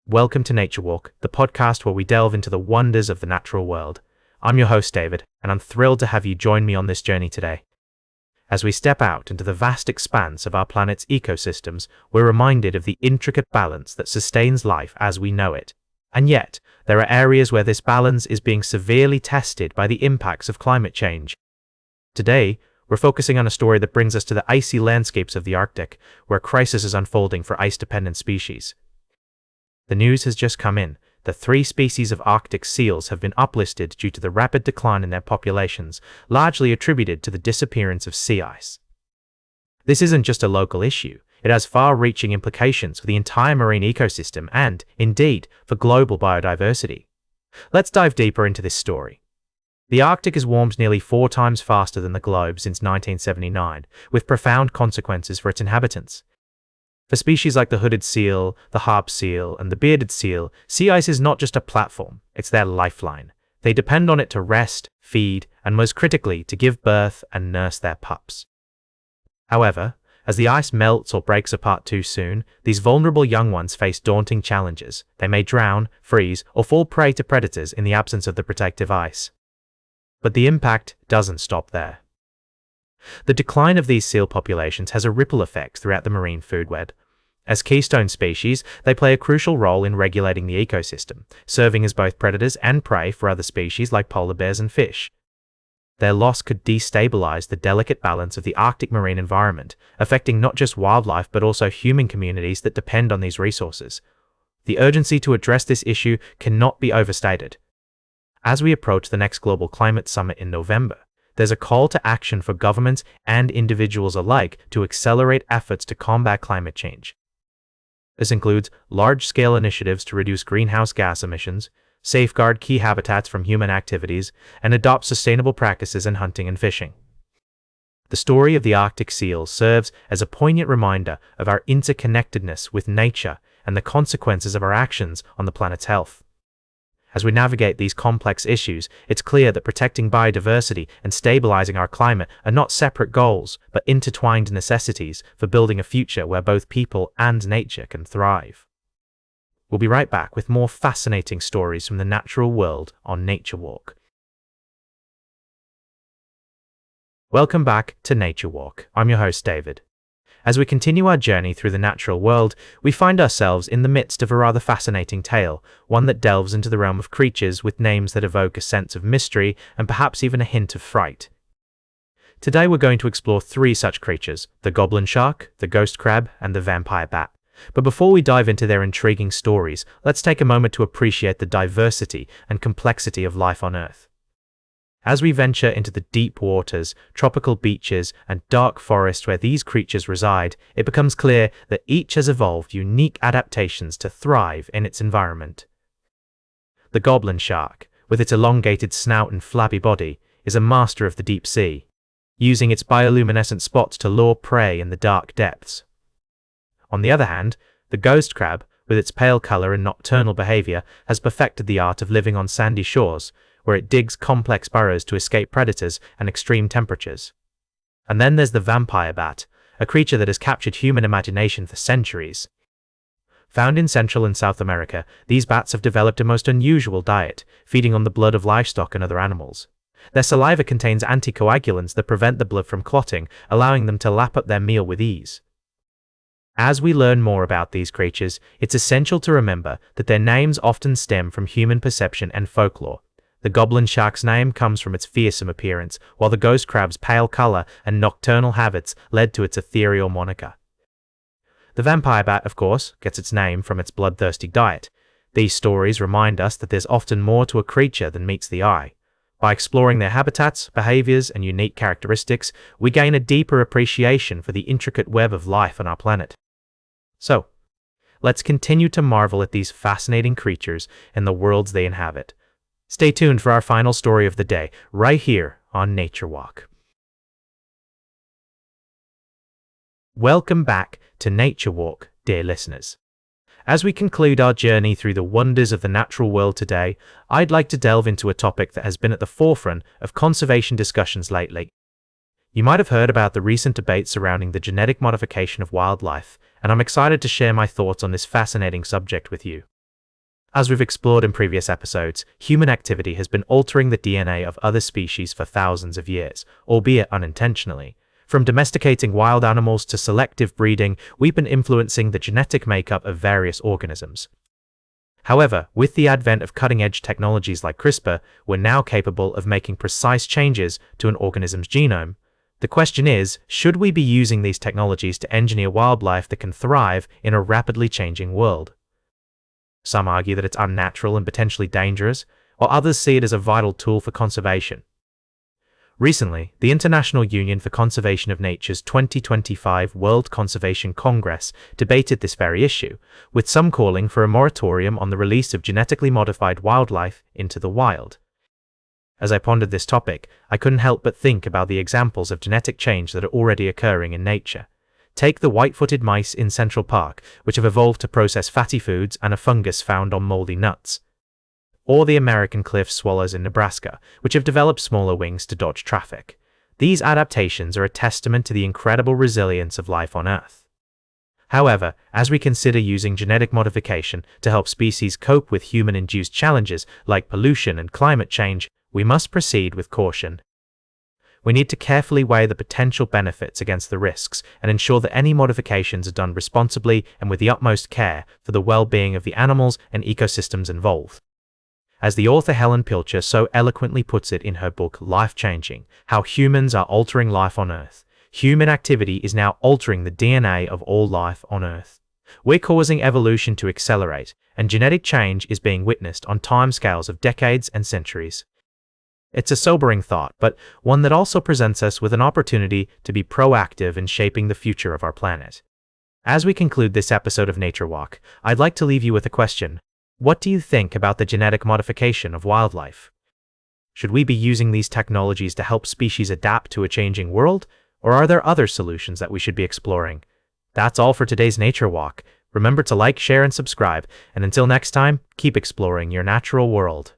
Welcome to Nature Walk, the podcast where we delve into the wonders of the natural world. I'm your host, David, and I'm thrilled to have you join me on this journey today. As we step out into the vast expanse of our planet's ecosystems, we're reminded of the intricate balance that sustains life as we know it. And yet, there are areas where this balance is being severely tested by the impacts of climate change. Today, we're focusing on a story that brings us to the icy landscapes of the Arctic, where a crisis is unfolding for ice-dependent species. The news has just come in that 3 species of Arctic seals have been uplisted due to the rapid decline in their populations, largely attributed to the disappearance of sea ice. This isn't just a local issue, it has far-reaching implications for the entire marine ecosystem and, indeed, for global biodiversity. Let's dive deeper into this story. The Arctic has warmed nearly 4 times faster than the globe since 1979, with profound consequences for its inhabitants. For species like the hooded seal, the harp seal, and the bearded seal, sea ice is not just a platform, it's their lifeline. They depend on it to rest, feed, and most critically, to give birth and nurse their pups. However, as the ice melts or breaks apart too soon, these vulnerable young ones face daunting challenges. They may drown, freeze, or fall prey to predators in the absence of the protective ice. But the impact doesn't stop there. The decline of these seal populations has a ripple effect throughout the marine food web. As keystone species, they play a crucial role in regulating the ecosystem, serving as both predators and prey for other species like polar bears and fish. Their loss could destabilize the delicate balance of the Arctic marine environment, affecting not just wildlife but also human communities that depend on these resources. The urgency to address this issue cannot be overstated. As we approach the next Global Climate Summit in November, there's a call to action for governments and individuals alike to accelerate efforts to combat climate change. This includes large-scale initiatives to reduce greenhouse gas emissions, safeguard key habitats from human activities, and adopt sustainable practices in hunting and fishing. The story of the Arctic seal serves as a poignant reminder of our interconnectedness with nature and the consequences of our actions on the planet's health. As we navigate these complex issues, it's clear that protecting biodiversity and stabilizing our climate are not separate goals, but intertwined necessities for building a future where both people and nature can thrive. We'll be right back with more fascinating stories from the natural world on Nature Walk. Welcome back to Nature Walk. I'm your host, David. As we continue our journey through the natural world, we find ourselves in the midst of a rather fascinating tale, one that delves into the realm of creatures with names that evoke a sense of mystery and perhaps even a hint of fright. Today we're going to explore 3 such creatures: the goblin shark, the ghost crab, and the vampire bat. But before we dive into their intriguing stories, let's take a moment to appreciate the diversity and complexity of life on Earth. As we venture into the deep waters, tropical beaches, and dark forests where these creatures reside, it becomes clear that each has evolved unique adaptations to thrive in its environment. The goblin shark, with its elongated snout and flabby body, is a master of the deep sea, using its bioluminescent spots to lure prey in the dark depths. On the other hand, the ghost crab, with its pale color and nocturnal behavior, has perfected the art of living on sandy shores, where it digs complex burrows to escape predators and extreme temperatures. And then there's the vampire bat, a creature that has captured human imagination for centuries. Found in Central and South America, these bats have developed a most unusual diet, feeding on the blood of livestock and other animals. Their saliva contains anticoagulants that prevent the blood from clotting, allowing them to lap up their meal with ease. As we learn more about these creatures, it's essential to remember that their names often stem from human perception and folklore. The goblin shark's name comes from its fearsome appearance, while the ghost crab's pale color and nocturnal habits led to its ethereal moniker. The vampire bat, of course, gets its name from its bloodthirsty diet. These stories remind us that there's often more to a creature than meets the eye. By exploring their habitats, behaviors, and unique characteristics, we gain a deeper appreciation for the intricate web of life on our planet. So, let's continue to marvel at these fascinating creatures and the worlds they inhabit. Stay tuned for our final story of the day, right here on Nature Walk. Welcome back to Nature Walk, dear listeners. As we conclude our journey through the wonders of the natural world today, I'd like to delve into a topic that has been at the forefront of conservation discussions lately. You might have heard about the recent debate surrounding the genetic modification of wildlife, and I'm excited to share my thoughts on this fascinating subject with you. As we've explored in previous episodes, human activity has been altering the DNA of other species for thousands of years, albeit unintentionally. From domesticating wild animals to selective breeding, we've been influencing the genetic makeup of various organisms. However, with the advent of cutting-edge technologies like CRISPR, we're now capable of making precise changes to an organism's genome. The question is, should we be using these technologies to engineer wildlife that can thrive in a rapidly changing world? Some argue that it's unnatural and potentially dangerous, while others see it as a vital tool for conservation. Recently, the International Union for Conservation of Nature's 2025 World Conservation Congress debated this very issue, with some calling for a moratorium on the release of genetically modified wildlife into the wild. As I pondered this topic, I couldn't help but think about the examples of genetic change that are already occurring in nature. Take the white-footed mice in Central Park, which have evolved to process fatty foods and a fungus found on moldy nuts. Or the American cliff swallows in Nebraska, which have developed smaller wings to dodge traffic. These adaptations are a testament to the incredible resilience of life on Earth. However, as we consider using genetic modification to help species cope with human-induced challenges like pollution and climate change, we must proceed with caution. We need to carefully weigh the potential benefits against the risks and ensure that any modifications are done responsibly and with the utmost care for the well-being of the animals and ecosystems involved. As the author Helen Pilcher so eloquently puts it in her book Life Changing: How Humans Are Altering Life on Earth, human activity is now altering the DNA of all life on Earth. We're causing evolution to accelerate, and genetic change is being witnessed on timescales of decades and centuries. It's a sobering thought, but one that also presents us with an opportunity to be proactive in shaping the future of our planet. As we conclude this episode of Nature Walk, I'd like to leave you with a question. What do you think about the genetic modification of wildlife? Should we be using these technologies to help species adapt to a changing world, or are there other solutions that we should be exploring? That's all for today's Nature Walk. Remember to like, share, and subscribe, and until next time, keep exploring your natural world.